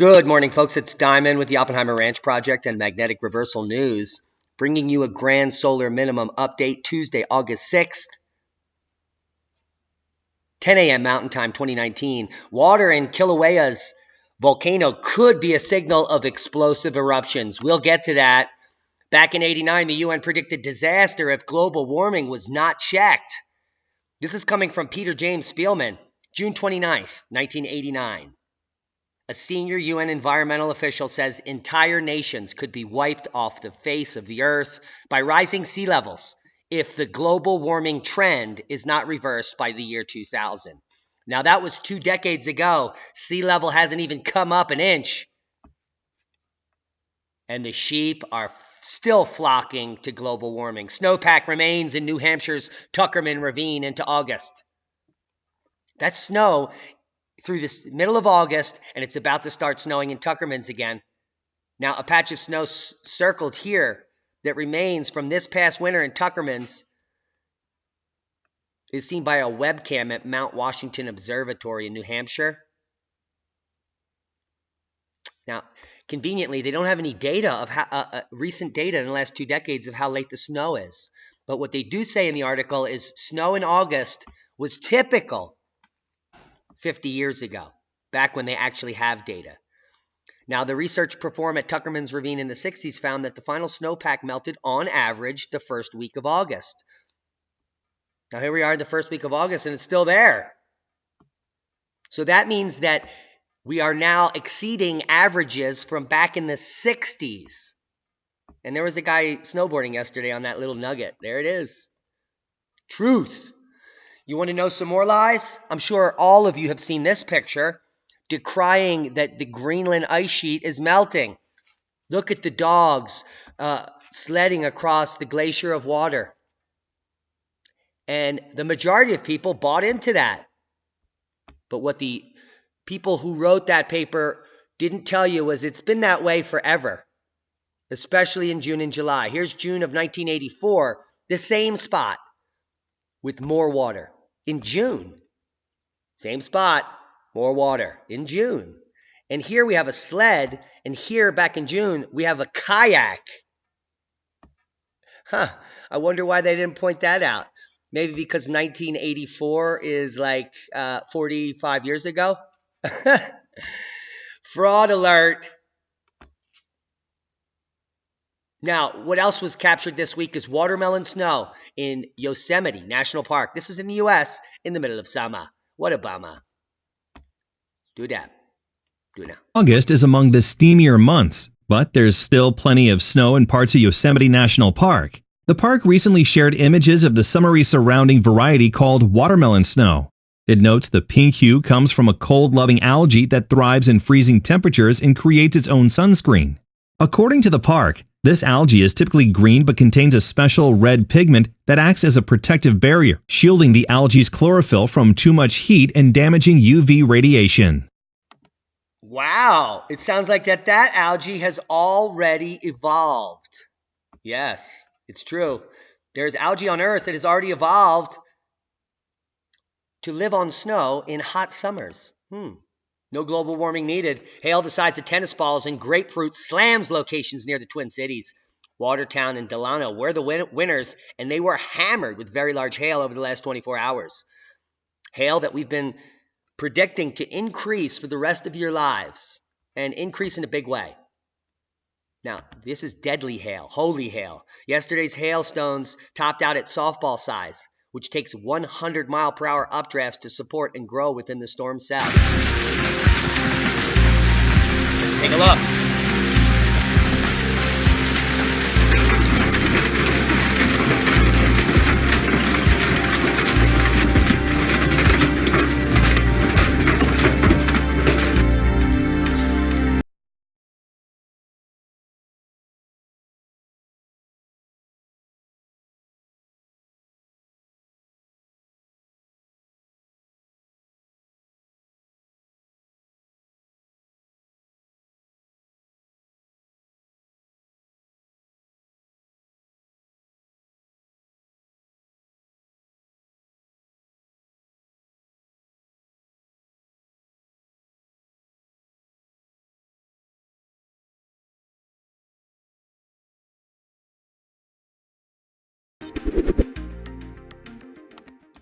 Good morning, folks. It's Diamond with the Oppenheimer Ranch Project and Magnetic Reversal News, bringing you a grand solar minimum update Tuesday, August 6th, 10 a.m. Mountain Time 2019. Water in Kilauea's volcano could be a signal of explosive eruptions. We'll get to that. Back in '89, the UN predicted disaster if global warming was not checked. This is coming from Peter James Spielman, June 29th, 1989. A senior UN environmental official says entire nations could be wiped off the face of the earth by rising sea levels if the global warming trend is not reversed by the year 2000. Now, that was 2 decades ago. Sea level hasn't even come up an inch. And the sheep are still flocking to global warming. Snowpack remains in New Hampshire's Tuckerman Ravine into August. That's snow through the middle of August, and it's about to start snowing in Tuckerman's again. Now, a patch of snow circled here that remains from this past winter in Tuckerman's is seen by a webcam at Mount Washington Observatory in New Hampshire. Now, conveniently, they don't have any data of how, recent data in the last 2 decades of how late the snow is. But what they do say in the article is snow in August was typical 50 years ago, back when they actually have data. Now, the research performed at Tuckerman's Ravine in the 60s found that the final snowpack melted on average the first week of August. Now, here we are the first week of August, and it's still there. So that means that we are now exceeding averages from back in the 60s. And there was a guy snowboarding yesterday on that little nugget. There it is. Truth. You want to know some more lies? I'm sure all of you have seen this picture decrying that the Greenland Ice Sheet is melting. Look at the dogs sledding across the glacier of water. And the majority of people bought into that. But what the people who wrote that paper didn't tell you was it's been that way forever, especially in June and July. Here's June of 1984, the same spot with more water. In June, same spot, more water in June. And here we have a sled, and here back in June, we have a kayak. I wonder why they didn't point that out. Maybe because 1984 is like 45 years ago? Fraud alert. Now, what else was captured this week is watermelon snow in Yosemite National Park. This is in the U.S. in the middle of summer. What a bummer. Do that. Do it now. August is among the steamier months, but there's still plenty of snow in parts of Yosemite National Park. The park recently shared images of the summery surrounding variety called watermelon snow. It notes the pink hue comes from a cold-loving algae that thrives in freezing temperatures and creates its own sunscreen. According to the park, this algae is typically green but contains a special red pigment that acts as a protective barrier, shielding the algae's chlorophyll from too much heat and damaging UV radiation. Wow, it sounds like that algae has already evolved. Yes, it's true. There's algae on Earth that has already evolved to live on snow in hot summers. No global warming needed. Hail the size of tennis balls and grapefruit slams locations near the Twin Cities. Watertown and Delano were the winners, and they were hammered with very large hail over the last 24 hours. Hail that we've been predicting to increase for the rest of your lives, and increase in a big way. Now, this is deadly hail, holy hail. Yesterday's hailstones topped out at softball size, which takes 100-mile-per-hour updrafts to support and grow within the storm cell. Let's take a look.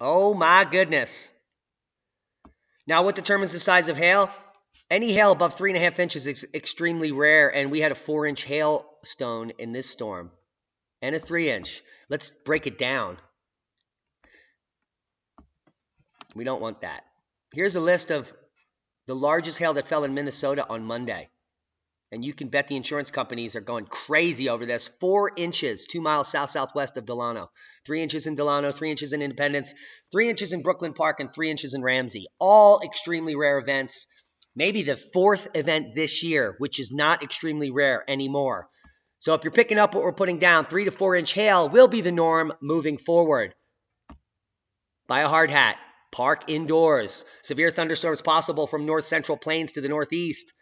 Oh my goodness. Now, what determines the size of hail? Any hail above 3.5 inches is extremely rare, and we had a 4-inch hailstone in this storm and a 3-inch. Let's break it down. We don't want that. Here's a list of the largest hail that fell in Minnesota on Monday. And you can bet the insurance companies are going crazy over this. 4 inches, 2 miles south-southwest of Delano. 3 inches in Delano, 3 inches in Independence, 3 inches in Brooklyn Park, and 3 inches in Ramsey. All extremely rare events. Maybe the 4th event this year, which is not extremely rare anymore. So if you're picking up what we're putting down, 3 to 4 inch hail will be the norm moving forward. Buy a hard hat. Park indoors. Severe thunderstorms possible from north central plains to the northeast.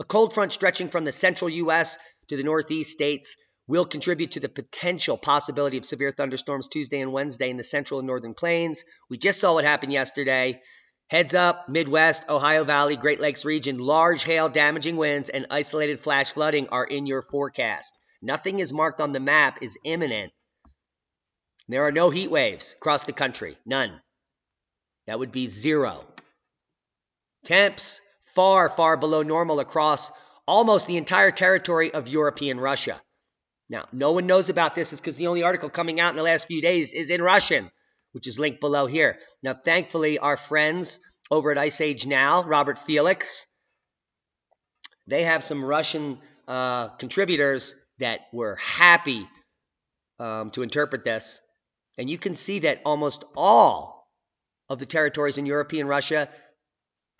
A cold front stretching from the central U.S. to the northeast states will contribute to the potential possibility of severe thunderstorms Tuesday and Wednesday in the central and northern plains. We just saw what happened yesterday. Heads up, Midwest, Ohio Valley, Great Lakes region, large hail, damaging winds, and isolated flash flooding are in your forecast. Nothing is marked on the map is imminent. There are no heat waves across the country. None. That would be 0. Temps far, far below normal across almost the entire territory of European Russia. Now, no one knows about this is because the only article coming out in the last few days is in Russian, which is linked below here. Now, thankfully, our friends over at Ice Age Now, Robert Felix, they have some Russian contributors that were happy to interpret this. And you can see that almost all of the territories in European Russia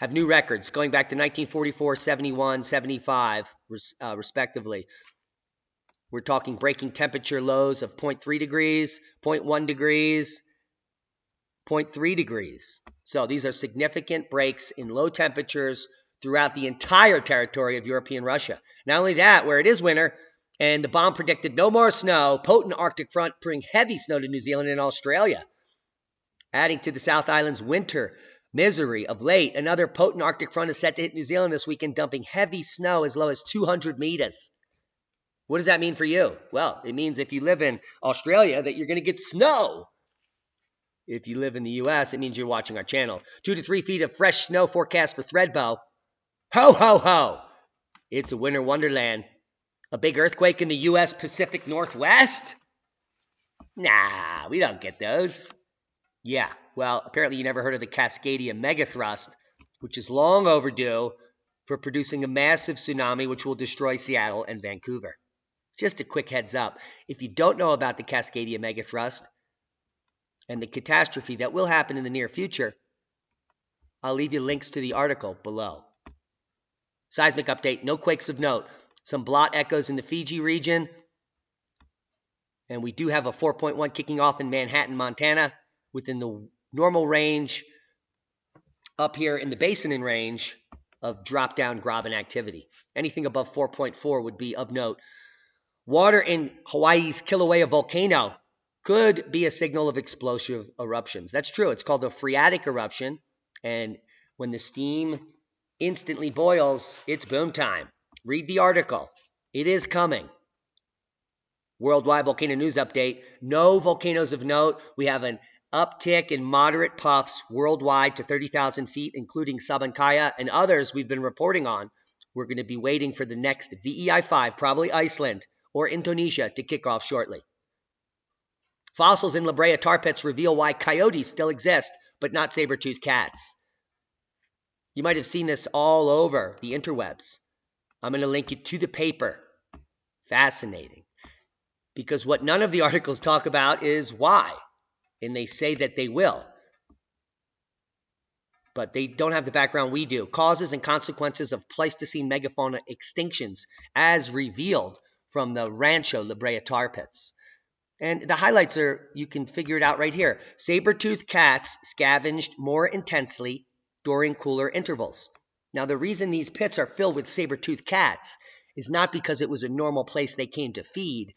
have new records going back to 1944, 71, 75, respectively. We're talking breaking temperature lows of 0.3 degrees, 0.1 degrees, 0.3 degrees. So these are significant breaks in low temperatures throughout the entire territory of European Russia. Not only that, where it is winter, and the bomb predicted no more snow, potent Arctic front bring heavy snow to New Zealand and Australia. Adding to the South Island's winter misery of late, another potent Arctic front is set to hit New Zealand this weekend, dumping heavy snow as low as 200 meters. What does that mean for you? Well, it means if you live in Australia that you're going to get snow. If you live in the U.S., it means you're watching our channel. 2 to 3 feet of fresh snow forecast for Threadbow. Ho, ho, ho! It's a winter wonderland. A big earthquake in the U.S. Pacific Northwest? Nah, we don't get those. Yeah, well, apparently you never heard of the Cascadia megathrust, which is long overdue for producing a massive tsunami which will destroy Seattle and Vancouver. Just a quick heads up, if you don't know about the Cascadia megathrust and the catastrophe that will happen in the near future, I'll leave you links to the article below. Seismic update, no quakes of note. Some blot echoes in the Fiji region. And we do have a 4.1 kicking off in Manhattan, Montana, within the normal range up here in the Basin range of drop-down Graben activity. Anything above 4.4 would be of note. Water in Hawaii's Kilauea volcano could be a signal of explosive eruptions. That's true. It's called a phreatic eruption. And when the steam instantly boils, it's boom time. Read the article. It is coming. Worldwide volcano news update. No volcanoes of note. We have an uptick in moderate puffs worldwide to 30,000 feet, including Sabancaya and others we've been reporting on. We're going to be waiting for the next VEI 5, probably Iceland or Indonesia, to kick off shortly. Fossils in La Brea tar pits reveal why coyotes still exist, but not saber-toothed cats. You might have seen this all over the interwebs. I'm going to link you to the paper. Fascinating. Because what none of the articles talk about is why. And they say that they will. But they don't have the background we do. Causes and consequences of Pleistocene megafauna extinctions as revealed from the Rancho La Brea tar pits. And the highlights are, you can figure it out right here. Saber-toothed cats scavenged more intensely during cooler intervals. Now, the reason these pits are filled with saber-toothed cats is not because it was a normal place they came to feed.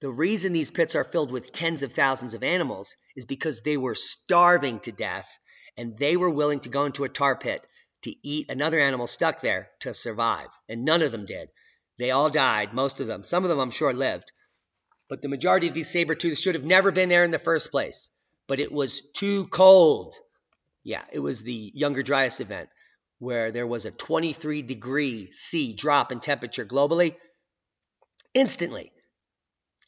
The reason these pits are filled with tens of thousands of animals is because they were starving to death and they were willing to go into a tar pit to eat another animal stuck there to survive. And none of them did. They all died, most of them. Some of them, I'm sure, lived. But the majority of these saber-tooths should have never been there in the first place. but it was too cold. Yeah, it was the Younger Dryas event where there was a 23-degree C drop in temperature globally instantly.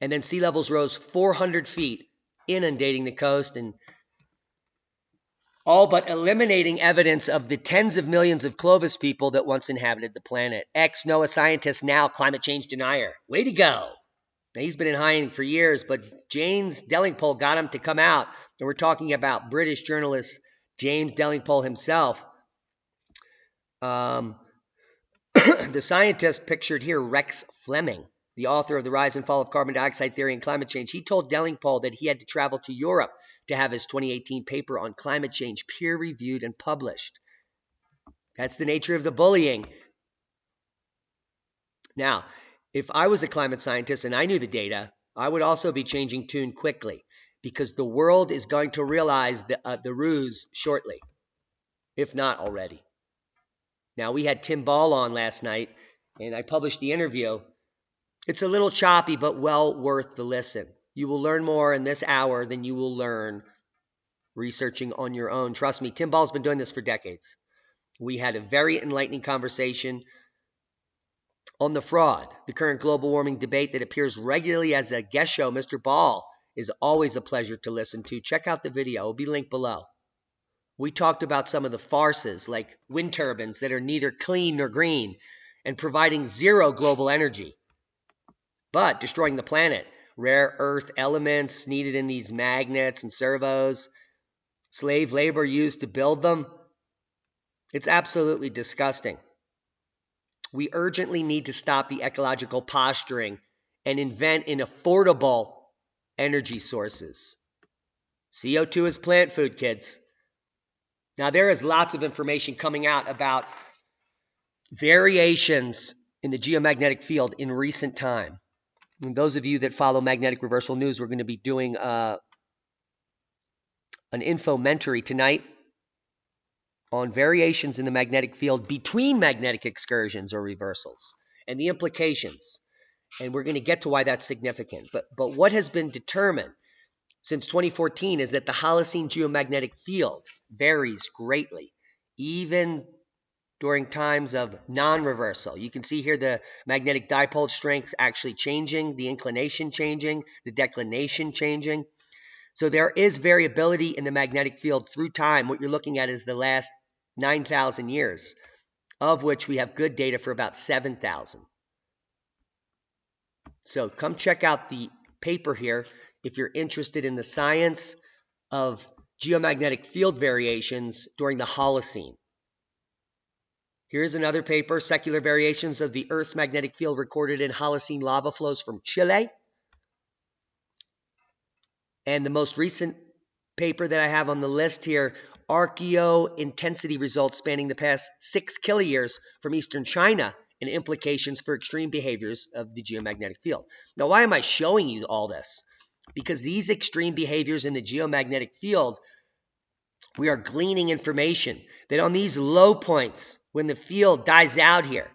And then sea levels rose 400 feet, inundating the coast and all but eliminating evidence of the tens of millions of Clovis people that once inhabited the planet. ExNoah scientist, now climate change denier. Way to go. Now, he's been in hiding for years, but James Dellingpole got him to come out. And we're talking about British journalist James Dellingpole himself. The scientist pictured here, Rex Fleming, the author of The Rise and Fall of Carbon Dioxide Theory and Climate Change. He told Dellingpole that he had to travel to Europe to have his 2018 paper on climate change peer-reviewed and published. That's the nature of the bullying. Now, if I was a climate scientist and I knew the data, I would also be changing tune quickly because the world is going to realize the ruse shortly, if not already. Now, we had Tim Ball on last night, and I published the interview. It's a little choppy, but well worth the listen. You will learn more in this hour than you will learn researching on your own. Trust me, Tim Ball's been doing this for decades. We had a very enlightening conversation on the fraud, the current global warming debate that appears regularly as a guest show. Mr. Ball is always a pleasure to listen to. Check out the video. It will be linked below. We talked about some of the farces like wind turbines that are neither clean nor green and providing zero global energy, but destroying the planet. Rare earth elements needed in these magnets and servos, slave labor used to build them. It's absolutely disgusting. We urgently need to stop the ecological posturing and invent in affordable energy sources. CO2 is plant food, kids. Now, there is lots of information coming out about variations in the geomagnetic field in recent time. And those of you that follow Magnetic Reversal News, we're going to be doing an infomentary tonight on variations in the magnetic field between magnetic excursions or reversals and the implications. And we're going to get to why that's significant. But what has been determined since 2014 is that the Holocene geomagnetic field varies greatly, even during times of non-reversal. You can see here the magnetic dipole strength actually changing, the inclination changing, the declination changing. So there is variability in the magnetic field through time. What you're looking at is the last 9,000 years, of which we have good data for about 7,000. So come check out the paper here if you're interested in the science of geomagnetic field variations during the Holocene. Here's another paper, Secular Variations of the Earth's Magnetic Field Recorded in Holocene Lava Flows from Chile. And the most recent paper that I have on the list here, Archeo intensity results spanning the past 6 kiloyears from eastern China and implications for extreme behaviors of the geomagnetic field. Now, why am I showing you all this? Because these extreme behaviors in the geomagnetic field, we are gleaning information that on these low points, when the field dies out here,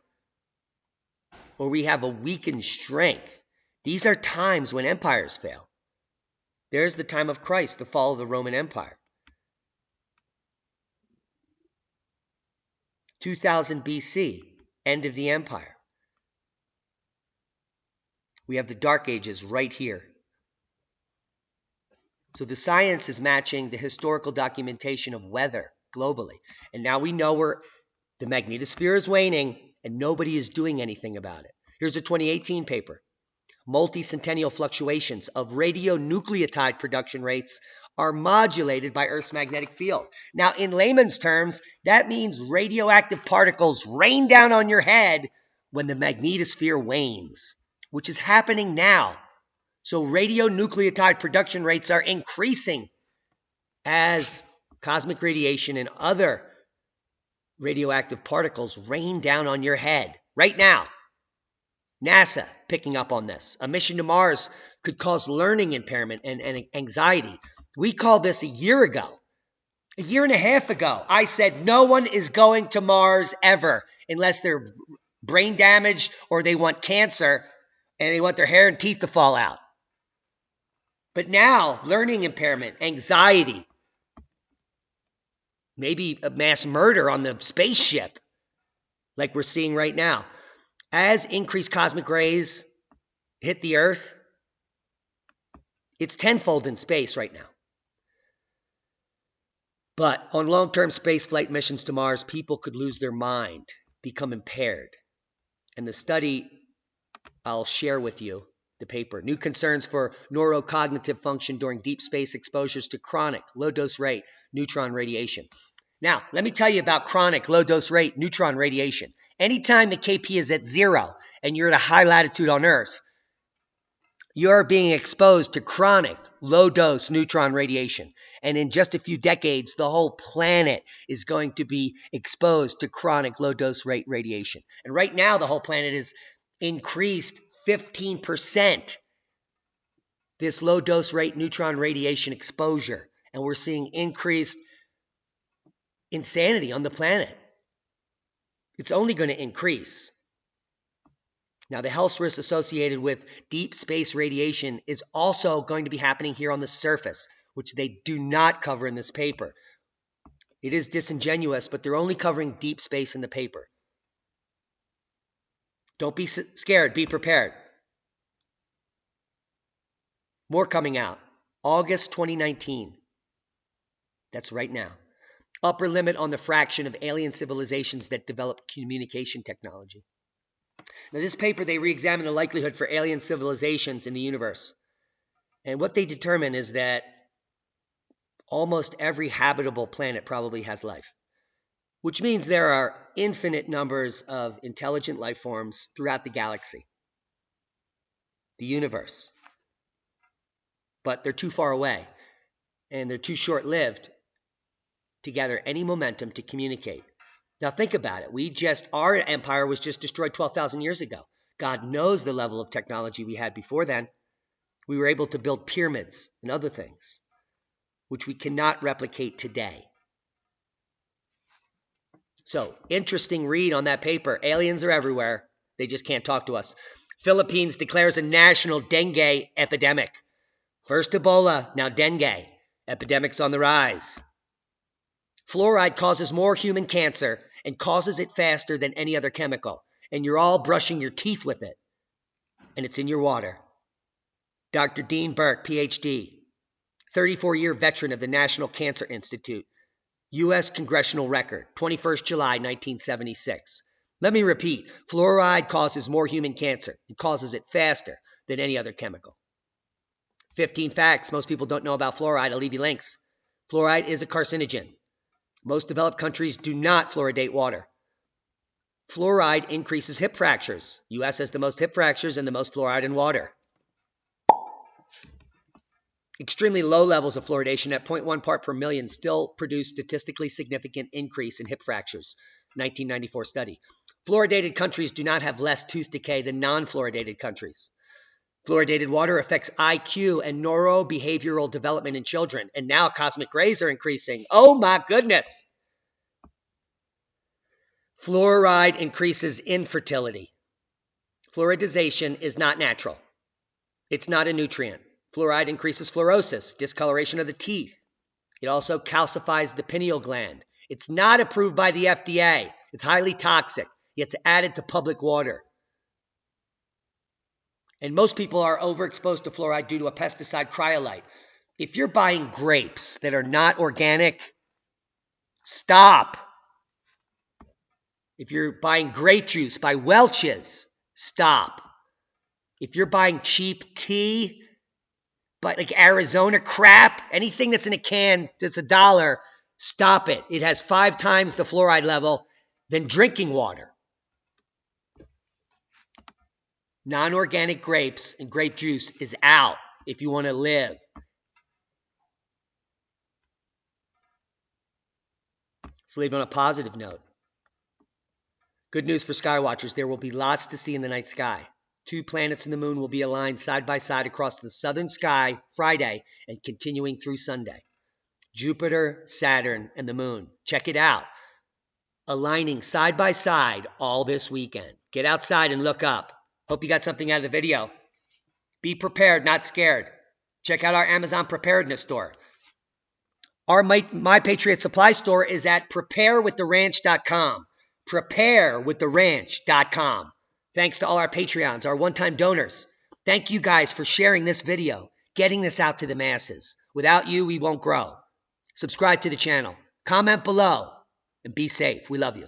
or we have a weakened strength, these are times when empires fail. There's the time of Christ, the fall of the Roman Empire. 2000 BC, end of the empire. We have the Dark Ages right here. So the science is matching the historical documentation of weather globally. And now we know where the magnetosphere is waning and nobody is doing anything about it. Here's a 2018 paper. Multicentennial fluctuations of radionucleotide production rates are modulated by Earth's magnetic field. Now, in layman's terms, that means radioactive particles rain down on your head when the magnetosphere wanes, which is happening now. So radionucleotide production rates are increasing as cosmic radiation and other radioactive particles rain down on your head right now. NASA picking up on this. A mission to Mars could cause learning impairment and anxiety. We called this a year ago. A year and a half ago, I said no one is going to Mars ever unless they're brain damaged or they want cancer and they want their hair and teeth to fall out. But now, learning impairment, anxiety, maybe a mass murder on the spaceship, like we're seeing right now. As increased cosmic rays hit the Earth, it's tenfold in space right now. But on long-term spaceflight missions to Mars, people could lose their mind, become impaired. And the study I'll share with you, the paper, New Concerns for Neurocognitive Function During Deep Space Exposures to Chronic Low-Dose Rate Neutron Radiation. Now, let me tell you about chronic low-dose rate neutron radiation. Anytime the KP is at 0 and you're at a high latitude on Earth, you're being exposed to chronic low-dose neutron radiation. And in just a few decades, the whole planet is going to be exposed to chronic low-dose rate radiation. And right now, the whole planet is increased 15%, this low-dose rate neutron radiation exposure. And we're seeing increased insanity on the planet. It's only going to increase. Now, the health risks associated with deep space radiation is also going to be happening here on the surface, which they do not cover in this paper. It is disingenuous, but they're only covering deep space in the paper. Don't be scared. Be prepared. More coming out. August 2019. That's right now. Upper limit on the fraction of alien civilizations that develop communication technology. Now, this paper, they re-examine the likelihood for alien civilizations in the universe. And what they determine is that almost every habitable planet probably has life, which means there are infinite numbers of intelligent life forms throughout the galaxy, the universe. But they're too far away, and they're too short-lived to gather any momentum to communicate. Now think about it. Our empire was just destroyed 12,000 years ago. God knows the level of technology we had before then. We were able to build pyramids and other things, which we cannot replicate today. So, interesting read on that paper. Aliens are everywhere. They just can't talk to us. Philippines declares a national dengue epidemic. First Ebola, now dengue. Epidemics on the rise. Fluoride causes more human cancer and causes it faster than any other chemical. And you're all brushing your teeth with it. And it's in your water. Dr. Dean Burke, PhD, 34-year veteran of the National Cancer Institute, U.S. Congressional Record, 21st July, 1976. Let me repeat, fluoride causes more human cancer and causes it faster than any other chemical. 15 facts most people don't know about fluoride. I'll leave you links. Fluoride is a carcinogen. Most developed countries do not fluoridate water. Fluoride increases hip fractures. U.S. has the most hip fractures and the most fluoride in water. Extremely low levels of fluoridation at 0.1 part per million still produce statistically significant increase in hip fractures. 1994 study. Fluoridated countries do not have less tooth decay than non-fluoridated countries. Fluoridated water affects IQ and neurobehavioral development in children. And now cosmic rays are increasing. Oh my goodness. Fluoride increases infertility. Fluoridization is not natural. It's not a nutrient. Fluoride increases fluorosis, discoloration of the teeth. It also calcifies the pineal gland. It's not approved by the FDA. It's highly toxic. It's added to public water. And most people are overexposed to fluoride due to a pesticide, cryolite. If you're buying grapes that are not organic, stop. If you're buying grape juice by Welch's, stop. If you're buying cheap tea, but like Arizona crap, anything that's in a can that's $1, stop it. It has 5 times the fluoride level than drinking water. Non-organic grapes and grape juice is out if you want to live. Let's leave on a positive note. Good news for skywatchers. There will be lots to see in the night sky. 2 planets and the moon will be aligned side by side across the southern sky Friday and continuing through Sunday. Jupiter, Saturn, and the moon. Check it out. Aligning side by side all this weekend. Get outside and look up. Hope you got something out of the video. Be prepared, not scared. Check out our Amazon Preparedness store. Our My Patriot Supply store is at preparewiththeranch.com. Preparewiththeranch.com. Thanks to all our Patreons, our one-time donors. Thank you guys for sharing this video, getting this out to the masses. Without you, we won't grow. Subscribe to the channel. Comment below. And be safe. We love you.